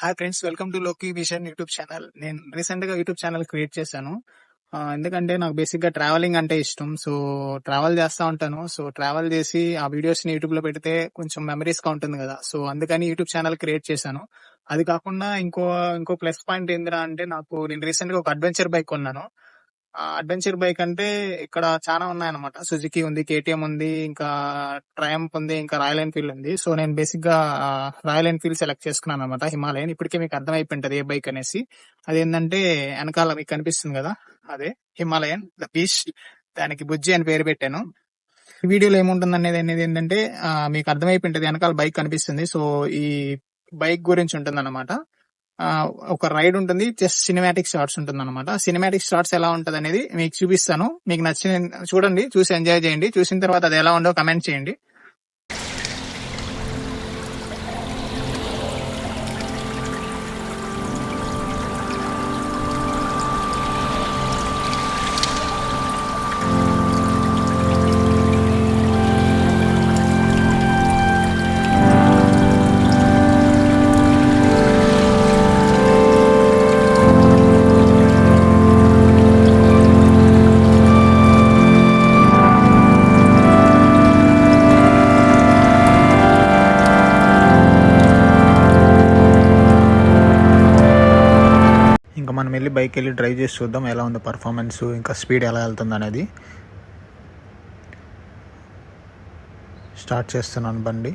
Hi friends, welcome to Loki Vision YouTube channel. నేను recent గా YouTube channel create చేశాను. ఎందుకంటే నాకు బేసిక్ గా ట్రావెలింగ్ అంటే ఇష్టం. సో ట్రావెల్ చేస్తా ఉంటాను. సో ట్రావెల్ చేసి ఆ వీడియోస్ ని యూట్యూబ్ లో పెడితే కొంచెం మెమరీస్ గా ఉంటుంది కదా. సో అందుకని యూట్యూబ్ ఛానల్ క్రియేట్ చేశాను. అది కాకుండా ఇంకో ప్లస్ పాయింట్ ఏందిరా అంటే, నేను రీసెంట్ గా ఒక అడ్వెంచర్ బైక్ కొన్నాను. అడ్వెంచర్ బైక్ అంటే ఇక్కడ చాలా ఉన్నాయన్నమాట. సుజుకి ఉంది, కేటీఎం ఉంది, ఇంకా ట్రయంఫ్ ఉంది, ఇంకా రాయల్ ఎన్ఫీల్డ్ ఉంది. సో నేను బేసిక్ గా రాయల్ ఎన్ఫీల్డ్ సెలెక్ట్ చేసుకున్నాను అనమాట. హిమాలయన్. ఇప్పటికే మీకు అర్థమైపోయింటది ఏ బైక్ అనేసి. అదేంటంటే వెనకాల మీకు కనిపిస్తుంది కదా, అదే హిమాలయన్ ద బీస్ట్. దానికి బుజ్జి అని పేరు పెట్టాను. ఈ వీడియోలో ఏముంటుంది అనేది ఏంటంటే, మీకు అర్థమైపోయింటది, వెనకాల బైక్ కనిపిస్తుంది. సో ఈ బైక్ గురించి ఉంటుంది అనమాట. ఒక రైడ్ ఉంటుంది, జస్ట్ సినిమాటిక్ షార్ట్స్ ఉంటుంది అనమాట. సినిమాటిక్ షార్ట్స్ ఎలా ఉంటది అనేది మీకు చూపిస్తాను. మీకు నచ్చిన చూడండి, చూసి ఎంజాయ్ చేయండి. చూసిన తర్వాత అది ఎలా ఉందో కమెంట్ చేయండి. ఇంకా మనం వెళ్ళి బైక్ వెళ్ళి డ్రైవ్ చేసి చూద్దాం ఎలా ఉంది పర్ఫార్మెన్స్, ఇంకా స్పీడ్ ఎలా వెళ్తుంది అనేది. స్టార్ట్ చేస్తున్నాను బండి.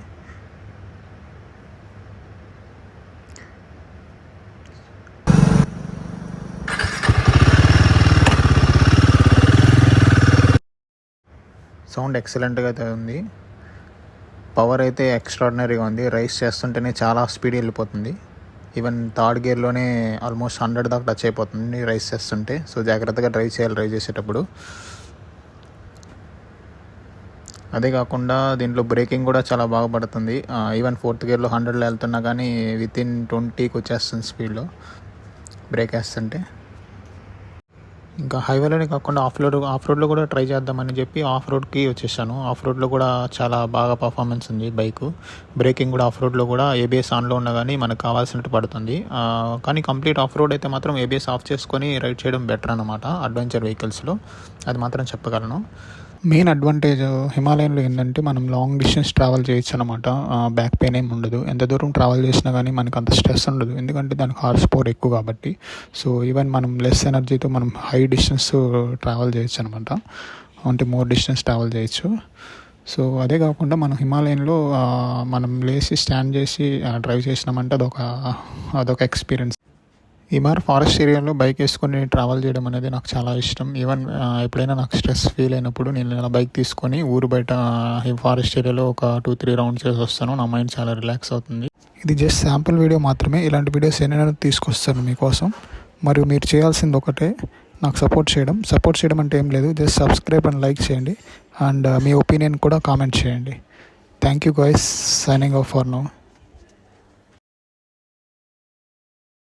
సౌండ్ ఎక్సలెంట్గా అయితే ఉంది. పవర్ అయితే ఎక్స్ట్రాడినరీగా ఉంది. రైస్ చేస్తుంటేనే చాలా స్పీడ్ వెళ్ళిపోతుంది. ఈవెన్ థర్డ్ గేర్లోనే ఆల్మోస్ట్ 100 దాకా టచ్ అయిపోతుంది రైస్ చేస్తుంటే. సో జాగ్రత్తగా డ్రైవ్ చేయాలి డ్రైవ్ చేసేటప్పుడు. అదే కాకుండా దీంట్లో బ్రేకింగ్ కూడా చాలా బాగా పడుతుంది. ఈవెన్ ఫోర్త్ గేర్లో 100లో వెళ్తున్నా కానీ వితిన్ 20కి వచ్చేస్తుంది స్పీడ్లో బ్రేక్ వేస్తుంటే. ఇంకా హైవేలోనే కాకుండా ఆఫ్ రోడ్లో కూడా ట్రై చేద్దామని చెప్పి ఆఫ్ రోడ్కి వచ్చేసాను. ఆఫ్ రోడ్లో కూడా చాలా బాగా పర్ఫార్మెన్స్ ఉంది బైక్. బ్రేకింగ్ కూడా ఆఫ్ రోడ్లో కూడా ఏబిఎస్ ఆన్లో ఉన్నా కానీ మనకు కావాల్సినట్టు పడుతుంది. కానీ కంప్లీట్ ఆఫ్ రోడ్ అయితే మాత్రం ఏబిఎస్ ఆఫ్ చేసుకొని రైడ్ చేయడం బెటర్ అనమాట అడ్వెంచర్ వెహికల్స్లో. అది మాత్రం చెప్పగలను. మెయిన్ అడ్వాంటేజ్ హిమాలయన్లో ఏంటంటే మనం లాంగ్ డిస్టెన్స్ ట్రావెల్ చేయొచ్చు అనమాట. బ్యాక్ పెయిన్ ఏమి ఉండదు. ఎంత దూరం ట్రావెల్ చేసినా కానీ మనకు అంత స్ట్రెస్ ఉండదు, ఎందుకంటే దానికి హార్స్ పవర్ ఎక్కువ కాబట్టి. సో ఈవెన్ మనం లెస్ ఎనర్జీతో మనం హై డిస్టెన్స్ ట్రావెల్ చేయొచ్చు అనమాట. అంటే మోర్ డిస్టెన్స్ ట్రావెల్ చేయొచ్చు. సో అదే కాకుండా మనం హిమాలయన్లో మనం లేచి స్టాండ్ చేసి డ్రైవ్ చేసినామంటే అదొక ఎక్స్పీరియన్స్. ఈ మరి ఫారెస్ట్ ఏరియాలో బైక్ వేసుకొని ట్రావెల్ చేయడం అనేది నాకు చాలా ఇష్టం. ఈవెన్ ఎప్పుడైనా నాకు స్ట్రెస్ ఫీల్ అయినప్పుడు నేను ఇలా బైక్ తీసుకొని ఊరు బయట ఈ ఫారెస్ట్ ఏరియాలో ఒక 2-3 రౌండ్స్ చేసి వస్తాను. నా మైండ్ చాలా రిలాక్స్ అవుతుంది. ఇది జస్ట్ శాంపుల్ వీడియో మాత్రమే. ఇలాంటి వీడియోస్ ఏమైనా తీసుకొస్తాను మీకోసం. మరియు మీరు చేయాల్సింది ఒకటే, నాకు సపోర్ట్ చేయడం అంటే ఏం లేదు, జస్ట్ సబ్స్క్రైబ్ అండ్ లైక్ చేయండి. అండ్ మీ ఒపీనియన్ కూడా కామెంట్ చేయండి. Thank you guys. Signing off for now.